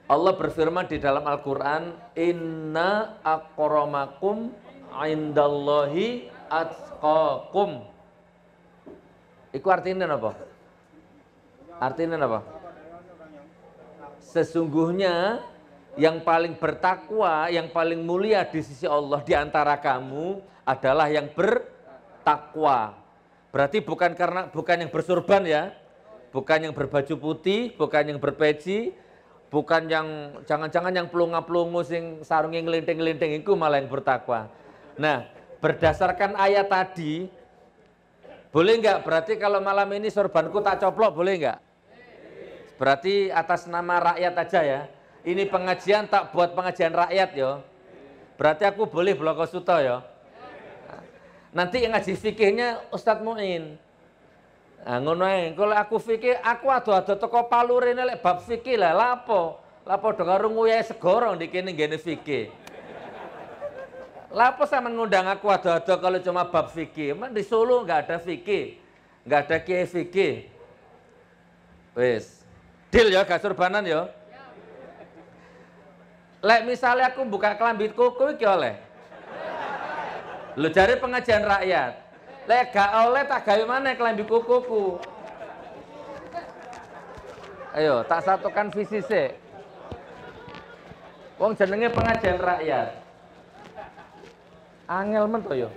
Allah berfirman di dalam Al-Quran, inna akramakum indallahi atqakum. Iku artinya apa? Artinya apa? Sesungguhnya yang paling bertakwa, yang paling mulia di sisi Allah di antara kamu adalah yang bertakwa. Berarti bukan yang bersurban ya, bukan yang berbaju putih, bukan yang berpeci, bukan yang jangan-jangan yang pelunga-pelungu sing sarungi ngelinting-ngelinting itu malah yang bertakwa. Nah, berdasarkan ayat tadi, boleh nggak? Berarti kalau malam ini sorbanku tak coplok, boleh nggak? Berarti atas nama rakyat aja ya. Ini pengajian tak buat pengajian rakyat yo. Berarti aku boleh bloko suto yo. Nanti yang ngaji fikihnya Ustadz Muin. Nah, ngono ae. Kalau aku fikih, aku ado-ado teko palure lek bab fikih lah lapo. Lapo do karo nguyahe segoro ndikene ngene fikih. Lapo sama ngundang aku ado-ado kalau cuma bab fikih. Emang di Solo enggak ada fikih. Enggak ada kiai fikih. Wis. Deal ya, gak surbanan ya. Lek misalnya aku buka kelambi kuku iki oleh. Lho jare pengajian rakyat. Lek gak oleh tak gawe maneh kelambi kukuku. Ayo, tak satukan visi sik. Wong jenenge pengajian rakyat. Angel men to yo.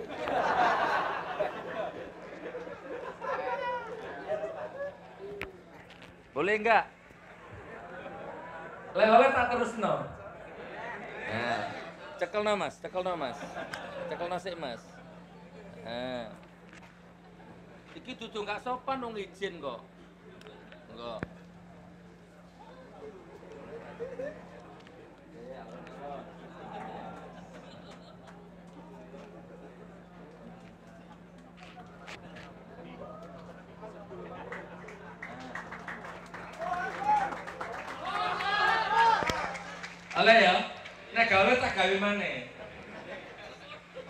Boleh enggak? Lek oleh tak terusno. Nah, cekelno Mas, cekelno Mas. Cekelno sik Mas. Nah. Iki dudu gak sopan wong izin kok. Enggak. Oleh ya, nek gawe tak gawe maneh.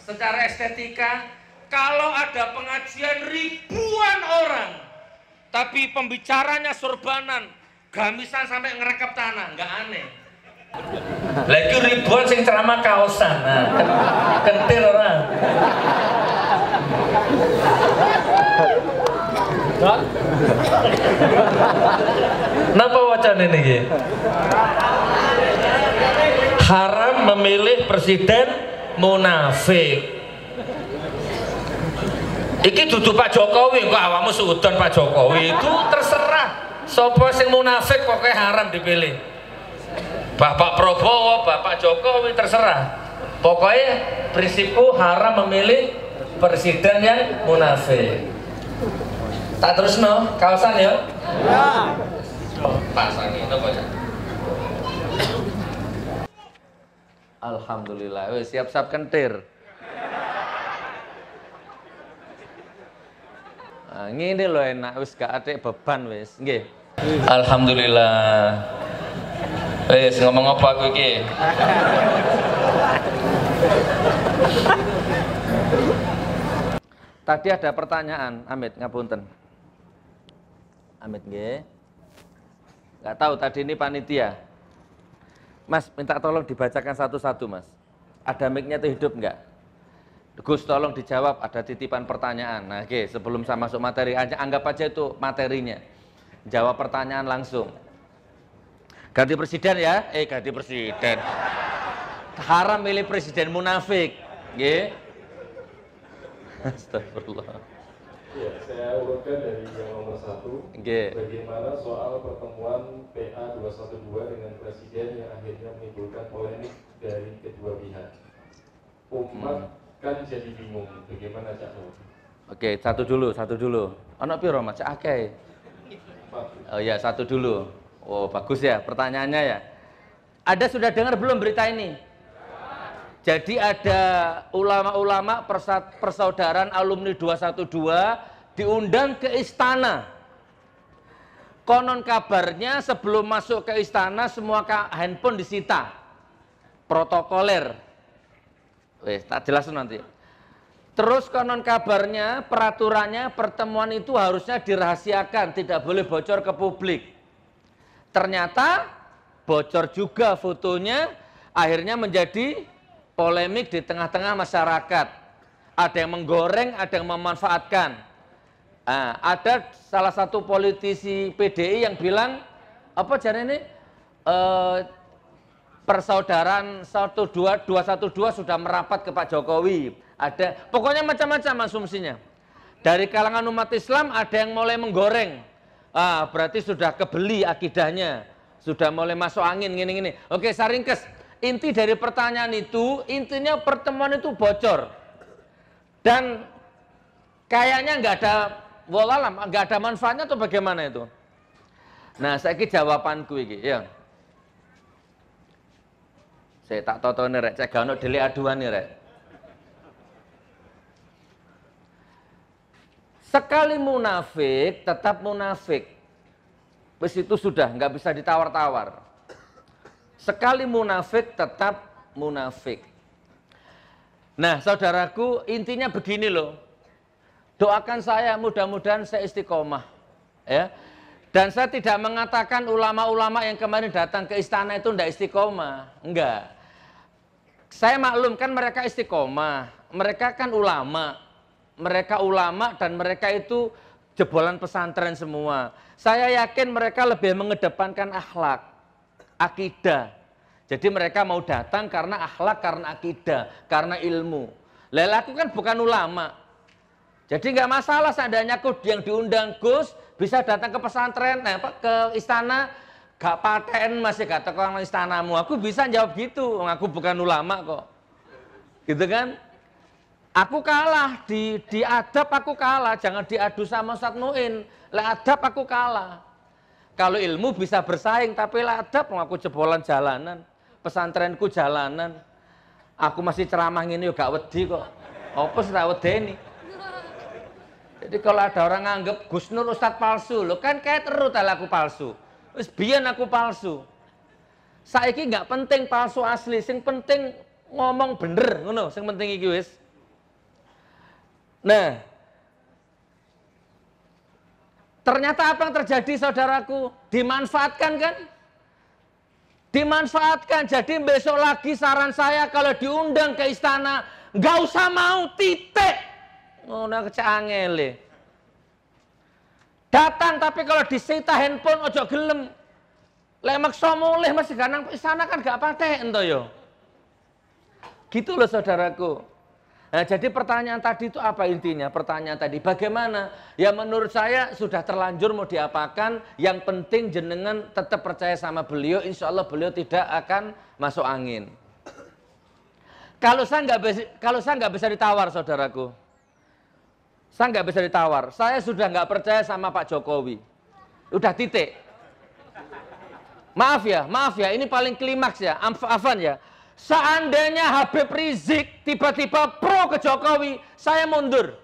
Secara estetika, kalau ada pengajian ribuan orang, tapi pembicaranya sorbanan, gamisan sampai ngerekap tanah, nggak aneh. Lagi ribuan sing ceramah kaosan, nah, kentir orang. Napa wacana ini? Haram memilih presiden munafik. Iki dudu Pak Jokowi, kok awakmu suudon Pak Jokowi itu terserah. Sopo sing munafik pokoknya haram dipilih. Bapak Prabowo, Bapak Jokowi terserah. Pokoknya prinsipku haram memilih presiden yang munafik. Tak terus no, kawasan ya? Ya. Pasang ini apa ya? Alhamdulillah, wis siap-siap kentir. Nah, ngene lho enak, wis gak atik beban wis, nggih. Alhamdulillah. Wis ngomong apa aku iki? Tadi ada pertanyaan, Amit ngapunten. Amit nggih. Enggak tahu tadi ini panitia. Mas, minta tolong dibacakan satu-satu, Mas. Ada mic-nya itu hidup enggak? Gus, tolong dijawab, ada titipan pertanyaan. Nah, oke, sebelum saya masuk materi, anggap aja itu materinya. Jawab pertanyaan langsung. Ganti presiden ya? Ganti presiden. Haram milih presiden munafik. Nggih. Astagfirullah. Ya, saya urutkan dari yang nomor 1. Okay. Bagaimana soal pertemuan PA 212 dengan presiden yang akhirnya menimbulkan polemik dari kedua pihak. Umat kan jadi bingung, bagaimana Cak? Oke, satu dulu. Anak piro Mas? Akeh. Oh ya, satu dulu. Oh, bagus ya pertanyaannya ya. Ada sudah dengar belum berita ini? Jadi ada ulama-ulama persaudaraan alumni 212 diundang ke istana. Konon kabarnya sebelum masuk ke istana semua handphone disita. Protokoler. Wes, tak jelasin nanti. Terus konon kabarnya peraturannya pertemuan itu harusnya dirahasiakan, tidak boleh bocor ke publik. Ternyata bocor juga fotonya, akhirnya menjadi polemik di tengah-tengah masyarakat. Ada yang menggoreng, ada yang memanfaatkan. Nah, ada salah satu politisi PDI yang bilang, apa jadi ini? Persaudaraan 212 sudah merapat ke Pak Jokowi. Ada, pokoknya macam-macam asumsinya. Dari kalangan umat Islam ada yang mulai menggoreng. Berarti sudah kebeli akidahnya, sudah mulai masuk angin gini-gini. Oke, saya ringkes. Inti dari pertanyaan itu, intinya pertemuan itu bocor. Dan kayaknya nggak ada wallahualam, nggak ada manfaatnya atau bagaimana itu? Nah, saya jawabanku ini, ya. Saya tak tahu nih rek, cek gak delik aduan nih rek. Sekali munafik, tetap munafik. Wis itu sudah, nggak bisa ditawar-tawar. Sekali munafik, tetap munafik. Nah, saudaraku, intinya begini loh. Doakan saya, mudah-mudahan saya istiqomah. Ya. Dan saya tidak mengatakan ulama-ulama yang kemarin datang ke istana itu tidak istiqomah. Enggak. Saya maklum kan mereka istiqomah. Mereka kan ulama. Mereka ulama dan mereka itu jebolan pesantren semua. Saya yakin mereka lebih mengedepankan akhlak, akidah. Jadi mereka mau datang karena akhlak, karena akidah, karena ilmu. Lah aku kan bukan ulama. Jadi nggak masalah seandainya aku yang diundang Gus bisa datang ke pesantren, ke istana, gak paten masih gak tekong istanamu. Aku bisa jawab gitu, aku bukan ulama kok. Gitu kan? Aku kalah, di adab aku kalah, jangan diadu sama Ustadz Muin. Lah adab aku kalah. Kalau ilmu bisa bersaing, tapi lah adab aku jebolan jalanan. Pesantrenku jalanan. Aku masih ceramah ini gak wedi kok. Apa sih tak wedeni? Jadi kalau ada orang nganggep Gus Nur Ustadz palsu, lo kan kayak terus aku palsu. Terus biyen aku palsu. Saiki nggak penting palsu asli, sing penting ngomong bener, ngono, sing penting iki wis. Nah, ternyata apa yang terjadi saudaraku? Dimanfaatkan kan? Dimanfaatkan. Jadi besok lagi saran saya kalau diundang ke istana, nggak usah mau, titik. Ngono kecangele. Datang tapi kalau disita handphone ojo gelem. Lek maksa mulih masih ganang istana kan gak patek ento yo. Gitu loh saudaraku. Nah, jadi pertanyaan tadi itu apa intinya? Pertanyaan tadi bagaimana? Ya menurut saya sudah terlanjur mau diapakan. Yang penting jenengan tetap percaya sama beliau. Insya Allah beliau tidak akan masuk angin. Kalau saya nggak bisa ditawar saudaraku. Saya nggak bisa ditawar. Saya sudah nggak percaya sama Pak Jokowi. Udah titik. Maaf ya. Ini paling klimaks ya. Afan ya. Seandainya Habib Rizik tiba-tiba pro ke Jokowi, saya mundur.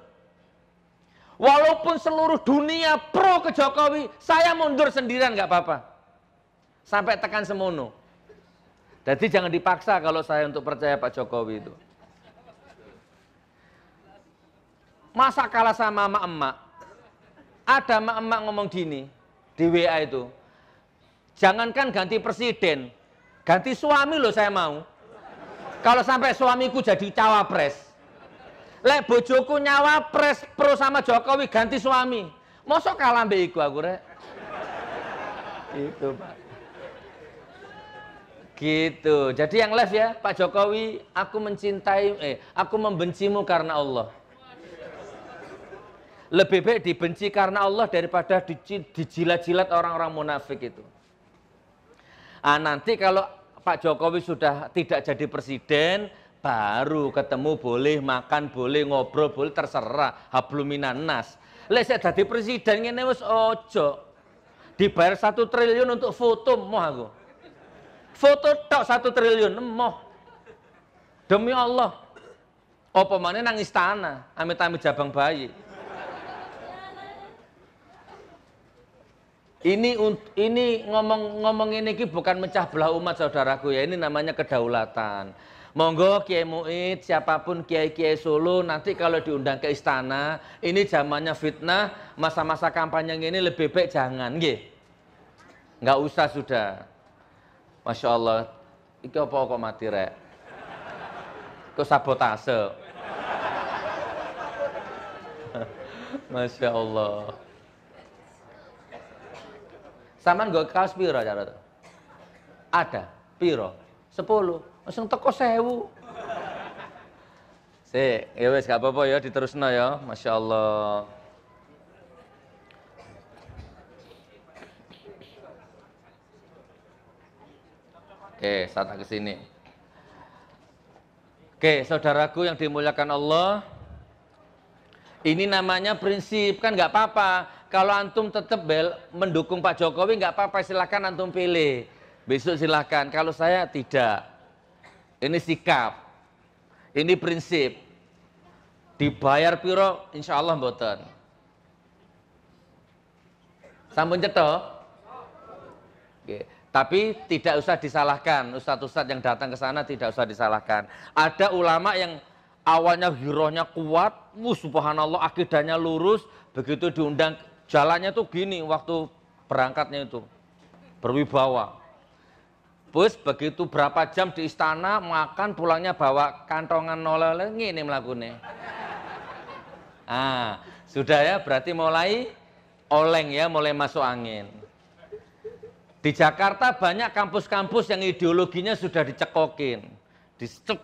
Walaupun seluruh dunia pro ke Jokowi, saya mundur sendirian nggak apa-apa. Sampai tekan semono. Jadi jangan dipaksa kalau saya untuk percaya Pak Jokowi itu. Masa kalah sama emak-emak? Ada emak-emak ngomong gini di WA itu. Jangankan ganti presiden, ganti suami loh saya mau. Kalau sampai suamiku jadi cawapres. Lek bojoku nyawapres pro sama Jokowi ganti suami. Mosok kalah mbek iku aku rek. Itu, Pak. Gitu. Jadi yang live ya, Pak Jokowi, aku membencimu karena Allah. Lebih baik dibenci karena Allah daripada dijilat-jilat orang-orang munafik itu. Nanti kalau Pak Jokowi sudah tidak jadi presiden, baru ketemu boleh, makan boleh, ngobrol boleh, terserah. Habluminan nas. Lek saya jadi presiden ngene wis ojo. Dibayar 1 triliun untuk foto moh aku. Foto tok 1 triliun moh. Demi Allah. Apa maneh nang istana, amit-amit jabang bayi. Ini ngomong ini bukan mecah belah umat saudaraku ya, ini namanya kedaulatan. Monggo Kiai Muid, siapapun Kiai-Kiai Solo, nanti kalau diundang ke istana, ini zamannya fitnah, masa-masa kampanye ini lebih baik jangan, nggih. Nggak usah sudah. Masya Allah, iki apa kok mati rek? Kok sabotase? Masya Allah. Saman gue kaos piro cara tuh? Ada, piro? 10, langsung teko 1000. Sik, ya wes gak apa-apa ya, diterusno ya, Masya Allah. Oke, saat ke sini. Oke, saudaraku yang dimuliakan Allah, ini namanya prinsip, kan nggak apa-apa. Kalau antum tetap mendukung Pak Jokowi nggak apa-apa, silahkan antum pilih. Besok silahkan, kalau saya tidak. Ini sikap, ini prinsip. Dibayar piro, insya Allah mboten. Sampun cetok? Oke. Tapi tidak usah disalahkan, ustadz-ustadz yang datang ke sana tidak usah disalahkan. Ada ulama yang awalnya girohnya kuat, subhanallah akidahnya lurus, begitu diundang jalannya tuh gini waktu berangkatnya itu, berwibawa. Terus begitu berapa jam di istana, makan pulangnya bawa kantongan nolele, ngene mlakune. Ah, sudah ya, berarti mulai oleng ya, mulai masuk angin. Di Jakarta banyak kampus-kampus yang ideologinya sudah dicekokin,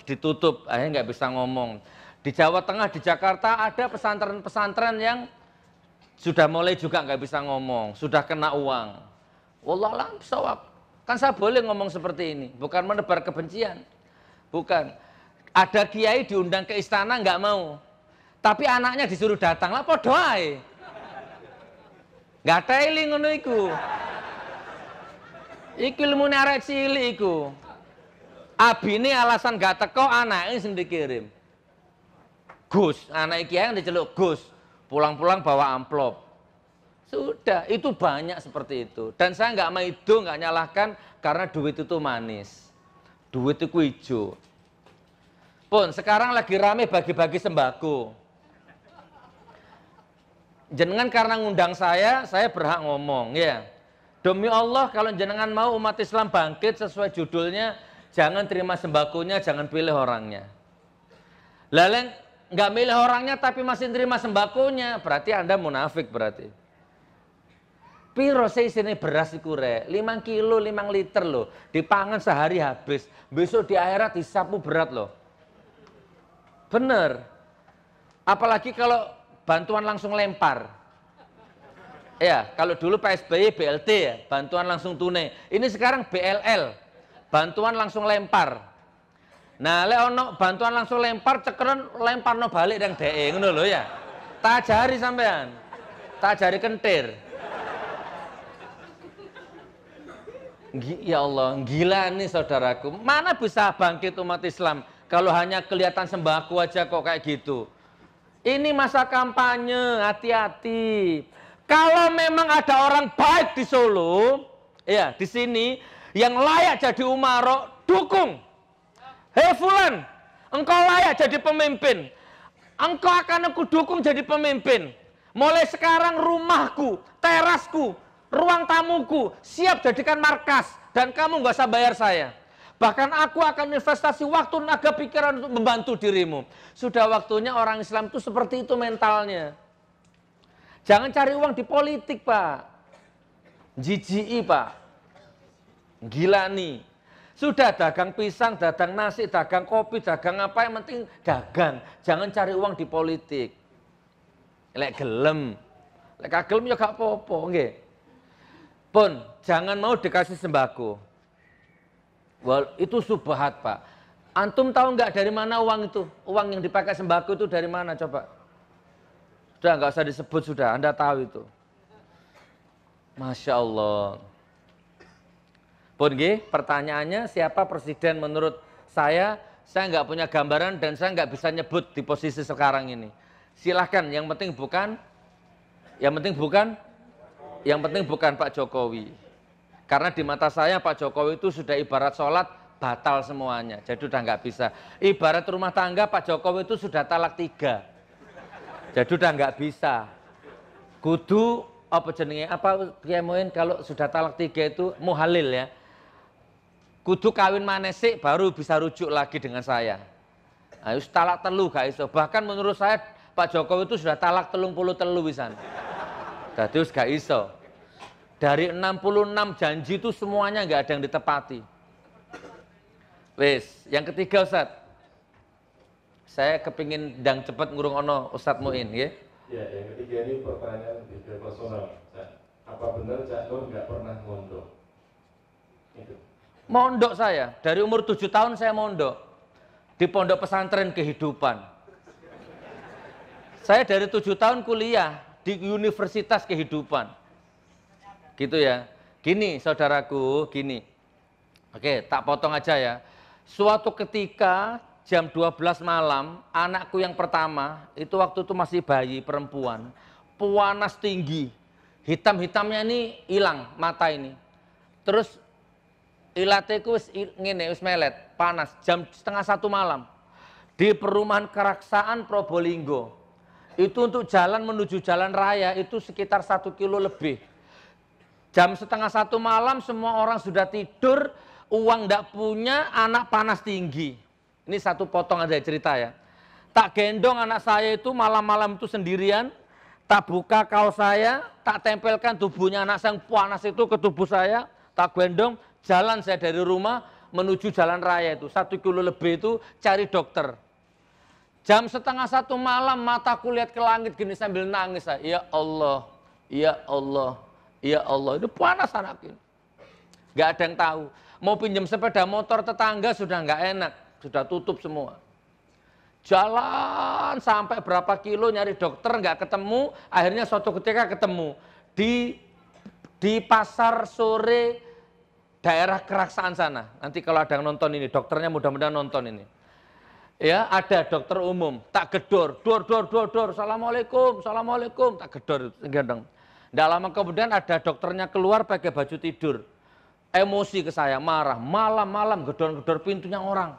ditutup, akhirnya nggak bisa ngomong. Di Jawa Tengah, di Jakarta ada pesantren-pesantren yang sudah mulai juga nggak bisa ngomong, sudah kena uang. Wallahualam bishawab. Kan saya boleh ngomong seperti ini, bukan menebar kebencian, bukan. Ada kiai diundang ke istana nggak mau, tapi anaknya disuruh datang lah, podo ae. Nggak teli ngono iku. Iki ilmune arek cilik iku. Abine alasan gak teko, anake sing dikirim. Gus, anak kiai yang diceluk Gus. Pulang-pulang bawa amplop. Sudah, itu banyak seperti itu. Dan saya nggak maido, nggak nyalahkan karena duit itu manis. Duit itu hijau. Pun sekarang lagi rame bagi-bagi sembako. Jenengan karena ngundang saya berhak ngomong ya. Demi Allah, kalau jenengan mau umat Islam bangkit sesuai judulnya, jangan terima sembakonya, jangan pilih orangnya. Lalu nggak milih orangnya tapi masih terima sembakonya, berarti Anda munafik berarti. Piro sini beras iku rek, 5 kilo 5 liter loh, dipangan sehari habis, besok di akhirat disapu berat loh. Bener. Apalagi kalau bantuan langsung lempar. Ya, kalau dulu PSBY BLT ya, bantuan langsung tunai. Ini sekarang BLL, bantuan langsung lempar. Nah, lek ono bantuan langsung lempar, cekeren lempar no balik dan DE, ngono lho ya. Tak ajari sampean, tak ajari kentir. Ya Allah, gila nih saudaraku. Mana bisa bangkit umat Islam kalau hanya kelihatan sembako aja kok kayak gitu. Ini masa kampanye, hati-hati. Kalau memang ada orang baik di Solo, ya di sini yang layak jadi umaro, dukung. Hei Fulan, engkau layak jadi pemimpin. Engkau akan aku dukung jadi pemimpin. Mulai sekarang rumahku, terasku, ruang tamuku siap jadikan markas dan kamu nggak usah bayar saya. Bahkan aku akan investasi waktu, tenaga, pikiran untuk membantu dirimu. Sudah waktunya orang Islam itu seperti itu mentalnya. Jangan cari uang di politik, Pak. Jijiki, Pak. Gila nih. Sudah dagang pisang, dagang nasi, dagang kopi, dagang apa, yang penting dagang. Jangan cari uang di politik. Lek gelem. Lek gelem ya gak apa-apa, nggih. Pun, jangan mau dikasih sembako. Well, itu subhat, Pak. Antum tahu nggak dari mana uang itu? Uang yang dipakai sembako itu dari mana, coba? Sudah nggak usah disebut, sudah Anda tahu itu. Masya Allah. Pun pertanyaannya siapa presiden menurut saya nggak punya gambaran dan saya nggak bisa nyebut di posisi sekarang ini. Silahkan, yang penting bukan Pak Jokowi. Karena di mata saya Pak Jokowi itu sudah ibarat sholat batal semuanya, jadi udah nggak bisa. Ibarat rumah tangga Pak Jokowi itu sudah talak 3. Jadi udah nggak bisa. Kudu apa jenenge, apa kiai kalau sudah talak 3 itu muhalil ya. Kudu kawin manesik baru bisa rujuk lagi dengan saya. Nah, talak telu gak iso. Bahkan menurut saya Pak Jokowi itu sudah talak 33 wisan. Jadi gak iso. Dari 66 janji itu semuanya nggak ada yang ditepati. Wes, yang ketiga Ustaz. Saya kepingin ndang cepet ngurung ono Ustaz Muin, ya. Ya, yang ketiga ini pertanyaan lebih personal. Apa benar Cak Nur nggak pernah mondok? Itu. Mondok saya, dari umur 7 tahun saya mondok. Di pondok pesantren kehidupan. Saya dari 7 tahun kuliah di universitas kehidupan. Gitu ya. Gini saudaraku, gini. Oke, tak potong aja ya. Suatu ketika jam 12 malam, anakku yang pertama, itu waktu itu masih bayi perempuan, panas tinggi. Hitam-hitamnya ini hilang mata ini. Terus ilateku ngene wis melet, panas jam 12:30 malam. Di perumahan Keraksaan Probolinggo. Itu untuk jalan menuju jalan raya itu sekitar 1 kilo lebih. Jam 12:30 malam semua orang sudah tidur, uang ndak punya, anak panas tinggi. Ini satu potong aja cerita ya. Tak gendong anak saya itu malam-malam itu sendirian, tak buka kaos saya, tak tempelkan tubuhnya anak saya yang panas itu ke tubuh saya, tak gendong, jalan saya dari rumah menuju jalan raya itu, 1 kilo lebih itu cari dokter. Jam 12:30 malam mataku lihat ke langit gini sambil nangis saya. Ya Allah, ya Allah, ya Allah, itu panas anak ini. Gak ada yang tahu. Mau pinjam sepeda motor tetangga sudah nggak enak, sudah tutup semua. Jalan sampai berapa kilo nyari dokter nggak ketemu, akhirnya suatu ketika ketemu di pasar sore daerah Keraksaan sana. Nanti kalau ada yang nonton ini, dokternya mudah-mudahan nonton ini. Ya, ada dokter umum, tak gedor, dor, assalamualaikum, assalamualaikum, tak gedor, gendong. Nggak lama kemudian ada dokternya keluar pakai baju tidur. Emosi ke saya, marah, malam-malam gedor-gedor pintunya orang.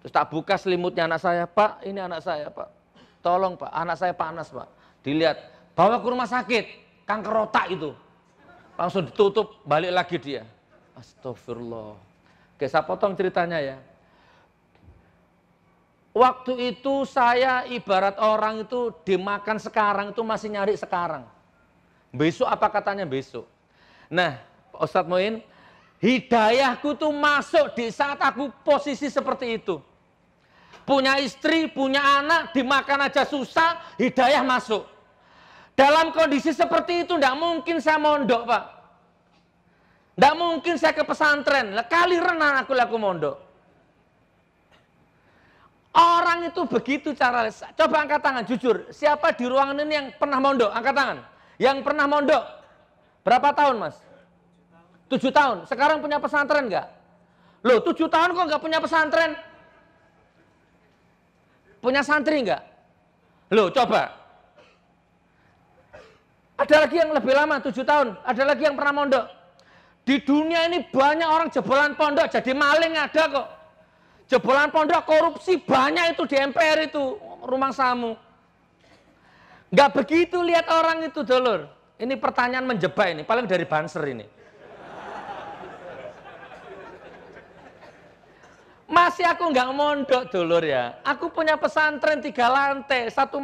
Terus tak buka selimutnya anak saya, Pak, ini anak saya, Pak. Tolong Pak, anak saya panas Pak. Dilihat, bawa ke rumah sakit, kanker otak itu. Langsung ditutup, balik lagi dia. Astagfirullah. Oke, saya potong ceritanya ya. Waktu itu saya ibarat orang itu dimakan sekarang itu masih nyari sekarang. Besok apa katanya besok. Nah, Ustadz Muin, hidayahku tuh masuk di saat aku posisi seperti itu. Punya istri, punya anak, dimakan aja susah, hidayah masuk. Dalam kondisi seperti itu tidak mungkin saya mondok Pak. Tidak mungkin saya ke pesantren, kali renang aku mondok. Orang itu begitu cara. Coba angkat tangan, jujur. Siapa di ruangan ini yang pernah mondok? Angkat tangan. Yang pernah mondok. Berapa tahun Mas? 7 tahun. Sekarang punya pesantren nggak? Loh 7 tahun kok nggak punya pesantren? Punya santri nggak? Loh coba. Ada lagi yang lebih lama 7 tahun. Ada lagi yang pernah mondok. Di dunia ini banyak orang jebolan pondok jadi maling ada kok. Jebolan pondok korupsi banyak itu di MPR itu, rumah samu. Nggak begitu lihat orang itu dulur. Ini pertanyaan menjebak ini, paling dari Banser ini. Masih aku nggak mondok dulur ya. Aku punya pesantren 3 lantai, 1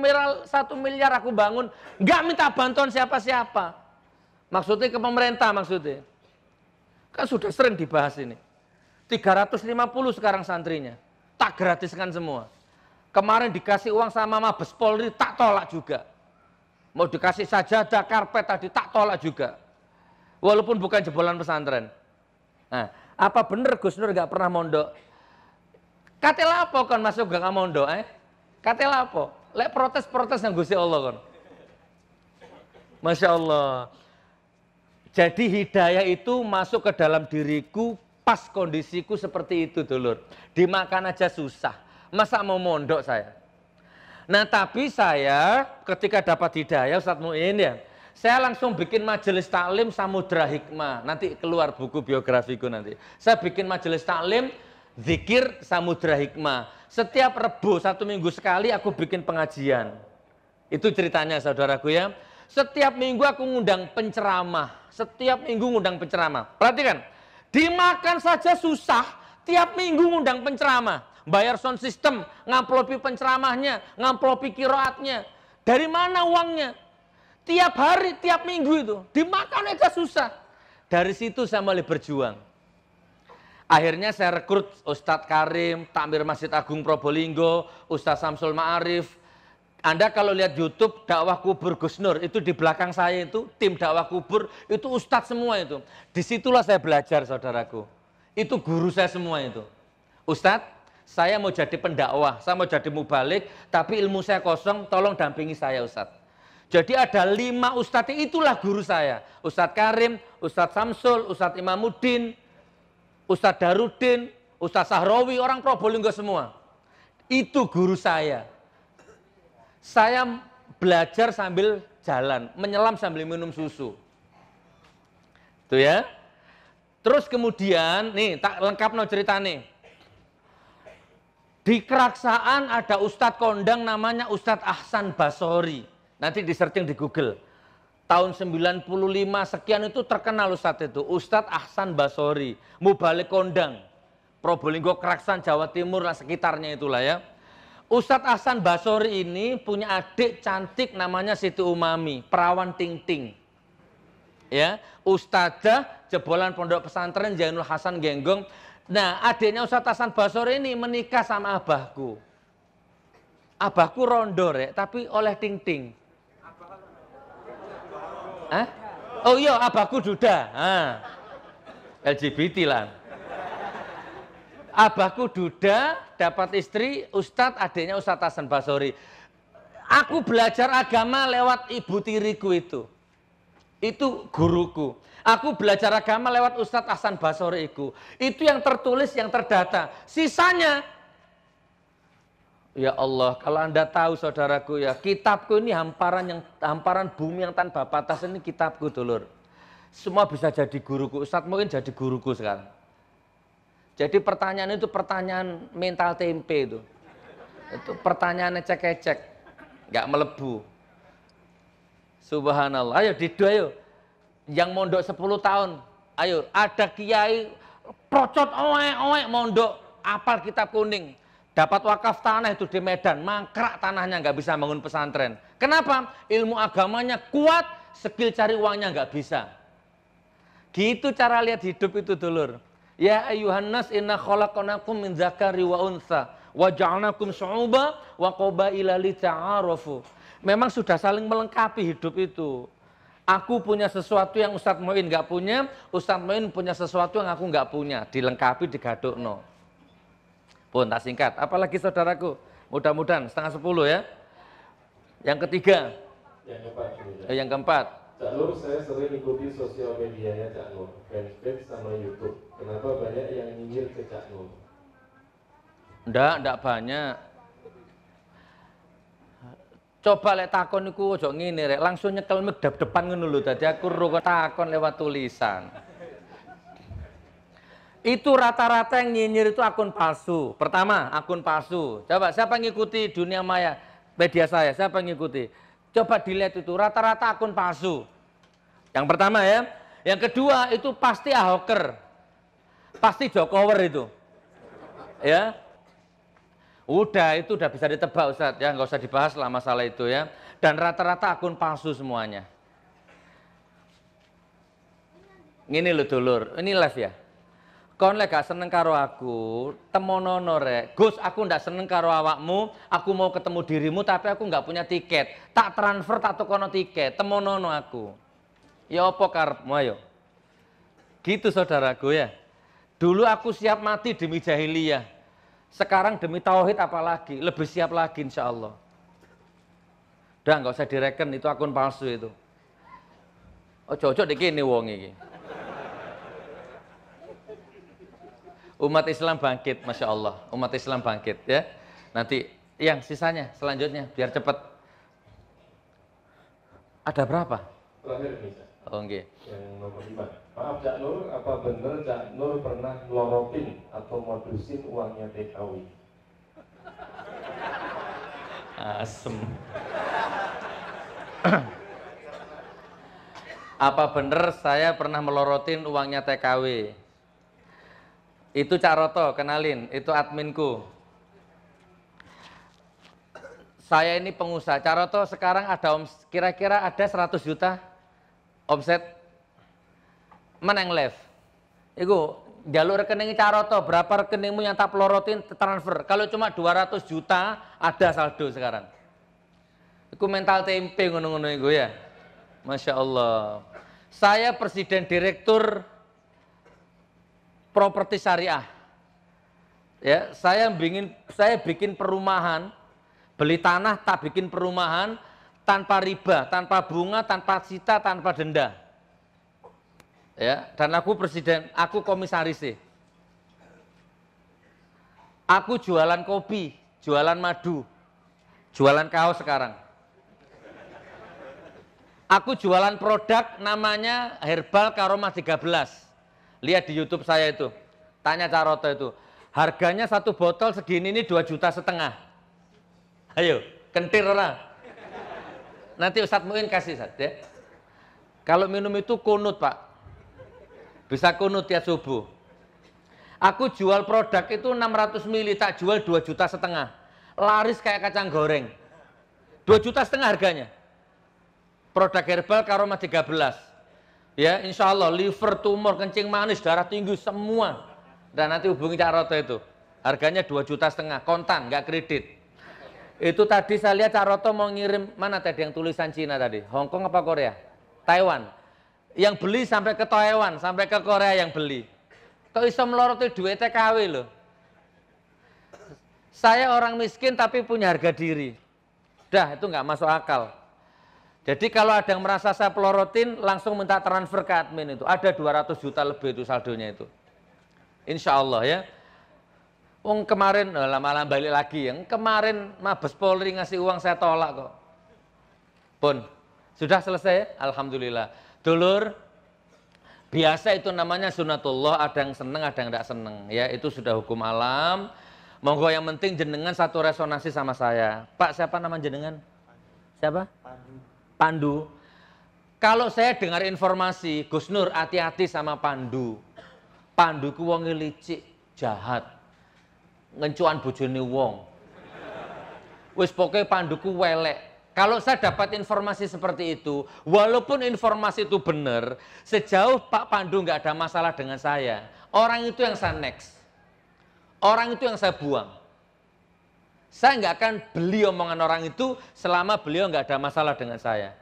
miliar aku bangun. Nggak minta bantuan siapa-siapa. Maksudnya ke pemerintah maksudnya. Kan sudah sering dibahas ini. 350 sekarang santrinya, tak gratiskan semua. Kemarin dikasih uang sama Mabes Polri, tak tolak juga. Mau dikasih sajadah, karpet tadi, tak tolak juga. Walaupun bukan jebolan pesantren. Nah, apa bener Gus Nur gak pernah mondok? Katela apa kan masuk gak mondok? Katela apa? Lek protes-protes yang Gusti Allah kan. Masya Allah. Jadi hidayah itu masuk ke dalam diriku pas kondisiku seperti itu dulur. Dimakan aja susah. Masa mau mondok saya? Nah tapi saya ketika dapat hidayah Ustadz Muin ya, saya langsung bikin majelis taklim Samudra Hikmah. Nanti keluar buku biografiku nanti. Saya bikin majelis taklim zikir Samudra Hikmah. Setiap Rebo 1 minggu sekali aku bikin pengajian. Itu ceritanya saudaraku ya. Setiap minggu aku ngundang penceramah. Setiap minggu ngundang penceramah. Perhatikan. Dimakan saja susah, tiap minggu ngundang penceramah, bayar sound system, ngamplopi penceramahnya, ngamplopi kiroatnya. Dari mana uangnya? Tiap hari, tiap minggu itu, dimakan aja susah. Dari situ saya mulai berjuang. Akhirnya saya rekrut Ustadz Karim, Takmir Masjid Agung Probolinggo, Ustadz Samsul Ma'arif. Anda kalau lihat YouTube dakwah kubur Gus Nur, itu di belakang saya itu tim dakwah kubur, itu ustadz semua itu. Disitulah saya belajar, saudaraku. Itu guru saya semua itu. Ustadz, saya mau jadi pendakwah, saya mau jadi mubalik, tapi ilmu saya kosong, tolong dampingi saya Ustadz. Jadi ada 5 ustadz, itulah guru saya. Ustadz Karim, Ustadz Samsul, Ustadz Imamuddin, Ustadz Darudin, Ustadz Sahrawi, orang Probolinggo semua. Itu guru saya. Saya belajar sambil jalan, menyelam sambil minum susu. Tuh ya. Terus kemudian, nih tak lengkap no cerita nih. Di Keraksaan ada Ustadz kondang namanya Ustadz Ahsan Basori. Nanti di searching di Google. Tahun 95 sekian itu terkenal Ustadz itu. Ustadz Ahsan Basori, mubalik kondang. Probolinggo, Keraksaan, Jawa Timur, lah sekitarnya itulah ya. Ustadz Ahsan Basori ini punya adik cantik namanya Siti Umami, perawan ting-ting. Ya, ustadzah jebolan pondok pesantren Zainul Hasan Genggong. Nah, adiknya Ustadz Ahsan Basori ini menikah sama abahku. Abahku rondo rek, tapi oleh ting-ting. Hah? Oh iya, abahku duda. LGBT lah. Abahku duda, dapat istri, Ustadz, adiknya Ustadz Ahsan Basori. Aku belajar agama lewat ibu tiriku itu. Itu guruku. Aku belajar agama lewat Ustadz Ahsan Basori itu. Itu yang tertulis, yang terdata. Sisanya, ya Allah, kalau Anda tahu saudaraku ya, kitabku ini hamparan bumi yang tanpa batas ini kitabku dulur. Semua bisa jadi guruku. Ustadz mungkin jadi guruku sekarang. Jadi pertanyaan itu pertanyaan mental tempe itu. Itu pertanyaan ecek-ecek, nggak melebu. Subhanallah. Ayo didu ayo. Yang mondok 10 tahun. Ayo, ada kiai procot oek mondok apal kitab kuning. Dapat wakaf tanah itu di Medan, mangkrak tanahnya nggak bisa bangun pesantren. Kenapa? Ilmu agamanya kuat, skill cari uangnya nggak bisa. Gitu cara lihat hidup itu dulur. Ya ayuhan nas inna khalaqnakum min dzakari wa untha wa ja'alnakum syu'uban wa qabaila lita'arafu. Memang sudah saling melengkapi hidup itu. Aku punya sesuatu yang Ustadz Muin nggak punya, Ustadz Muin punya sesuatu yang aku nggak punya, dilengkapi digadukno. Pun tak singkat, apalagi saudaraku, mudah-mudahan 9:30 ya. Yang ketiga, yang keempat. Cak Nur, saya sering ikuti sosial medianya Cak Nur, fanpage sama YouTube. Kenapa banyak yang nyinyir ke Cak Nur? Ndak banyak. Coba lek takon niku ojo ngene rek, langsung nyekel mic depan ngono lho. Dadi aku rukun takon lewat tulisan. Itu rata-rata yang nyinyir itu akun palsu. Pertama, akun palsu. Coba siapa ngikuti dunia maya media saya? Siapa ngikuti? Coba dilihat itu rata-rata akun palsu. Yang pertama ya. Yang kedua itu pasti Ahoker. Pasti Jokower itu. Ya. Udah itu udah bisa ditebak Ustadz ya, nggak usah dibahas lah masalah itu ya. Dan rata-rata akun palsu semuanya. Ngini lho dulur, ini live ya. Kon lek gak seneng karo aku, temonono rek. Gus, aku ndak seneng karo awakmu, aku mau ketemu dirimu tapi aku nggak punya tiket. Tak transfer tak tukono tiket, temonono aku. Ya apa karepmu ayo. Gitu saudaraku ya. Dulu aku siap mati demi jahiliyah. Sekarang demi tauhid apalagi, lebih siap lagi insya Allah. Udah nggak usah direken, itu akun palsu itu. Oh cocok dikini wong iki. Umat Islam bangkit, Masya Allah. Umat Islam bangkit ya. Nanti yang sisanya selanjutnya biar cepat. Ada berapa? Terakhir nih, oh, okay. Yang nomor 5. Maaf Cak Nur, apa benar Cak Nur pernah ngelorotin atau modusin uangnya TKW? Asem. Apa benar saya pernah melorotin uangnya TKW? Itu Cak Roto, kenalin, itu adminku. Saya ini pengusaha. Cak Roto sekarang ada kira-kira ada 100 juta omset. Mana yang live? Iku jalur rekening Cak Roto, berapa rekeningmu yang tak pelorotin transfer. Kalau cuma 200 juta ada saldo sekarang. Iku mental tempe ngono-ngono iku ya. Masya Allah. Saya presiden direktur properti syariah. Ya, saya bikin perumahan, beli tanah tak bikin perumahan tanpa riba, tanpa bunga, tanpa sita, tanpa denda. Ya, dan aku presiden, aku komisaris sih. Aku jualan kopi, jualan madu, jualan kaos sekarang. Aku jualan produk namanya Herbal Karomah 13. Lihat di YouTube saya itu. Tanya Cak Roto itu. Harganya satu botol segini ini 2,5 juta. Ayo, kentir orang. Nanti Ustadz Muin kasih Ustadz ya. Kalau minum itu kunut Pak. Bisa kunut tiap subuh. Aku jual produk itu 600 ml, tak jual 2,5 juta. Laris kayak kacang goreng. 2,5 juta harganya. Produk Herbal Karomah 13. Ya, insya Allah liver, tumor, kencing manis, darah tinggi semua. Dan nanti hubungi Cak Roto itu. Harganya 2,5 juta, kontan, nggak kredit. Itu tadi saya lihat Cak Roto mau ngirim, mana tadi yang tulisan Cina tadi? Hong Kong apa Korea? Taiwan. Yang beli sampai ke Taiwan, sampai ke Korea yang beli. Kok iso meloroti duit TKW loh. Saya orang miskin tapi punya harga diri. Dah, itu nggak masuk akal. Jadi kalau ada yang merasa saya pelorotin, langsung minta transfer ke admin itu. Ada 200 juta lebih itu saldonya itu. Insya Allah ya. Kemarin, malah balik lagi. Yang kemarin Mabes Polri ngasih uang saya tolak kok. Pun, sudah selesai? Alhamdulillah. Dulur, biasa itu namanya sunatullah, ada yang seneng, ada yang tidak seneng. Ya, itu sudah hukum alam. Monggo yang penting jenengan satu resonansi sama saya. Pak, siapa nama jenengan? Siapa? Pandu. Kalau saya dengar informasi, Gus Nur hati-hati sama Pandu. Pandu ku wong licik, jahat. Ngencuan bojone wong. Wis pokoknya Pandu ku welek. Kalau saya dapat informasi seperti itu, walaupun informasi itu benar, sejauh Pak Pandu nggak ada masalah dengan saya, orang itu yang saya next. Orang itu yang saya buang. Saya nggak akan beli omongan orang itu selama beliau nggak ada masalah dengan saya.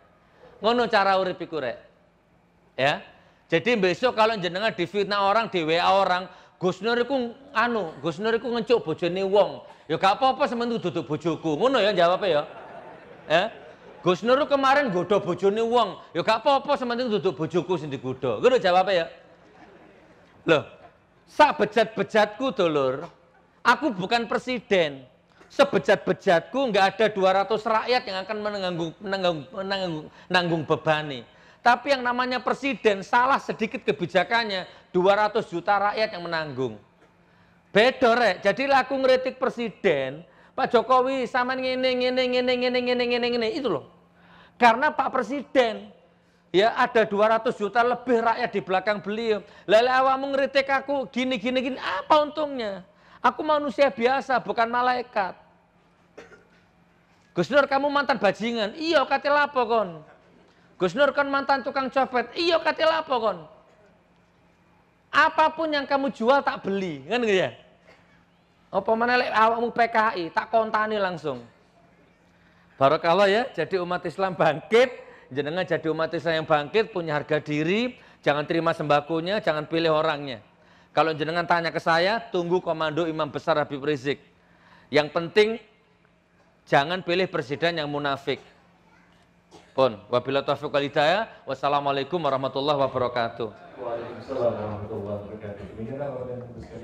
Ngono cara urip iku rek. Ya. Jadi besok kalau jenengan difitnah orang, di WA orang, Gus Nur iku Gus Nur iku ngencuk bojone wong. Ya gak apa-apa sementu duduk bojoku. Ngono ya jawabnya ya. Ya. Gus Nur kemarin godo bojone wong. Ya gak apa-apa sementu duduk bojoku sing digodo. Ngono jawabnya ya. Loh, sak bejat-bejatku dulur. Aku bukan presiden. Sebejat-bejatku nggak ada 200 rakyat yang akan menanggung beban. Tapi yang namanya presiden salah sedikit kebijakannya 200 juta rakyat yang menanggung. Beda rek. Jadi aku ngeritik presiden, Pak Jokowi sama ngene itu loh. Karena Pak Presiden ya ada 200 juta lebih rakyat di belakang beliau. Lele awakmu ngeritik aku gini apa untungnya? Aku manusia biasa bukan malaikat. Gus Nur kamu mantan bajingan, iya kate lapo kon. Gus Nur kan mantan tukang copet, iya kate lapo kon. Apapun yang kamu jual tak beli, kan gitu ya. Apa mana lek awakmu PKI, tak kontani langsung. Barakallah ya, jadi umat Islam bangkit, jenengan jadi umat Islam yang bangkit, punya harga diri, jangan terima sembakonya, jangan pilih orangnya. Kalau jenengan tanya ke saya, tunggu komando Imam Besar Habib Rizik. Yang penting jangan pilih presiden yang munafik. Pun, wabillahi taufiq wal hidayah. Wassalamualaikum warahmatullahi wabarakatuh. Waalaikumsalam warahmatullahi wabarakatuh.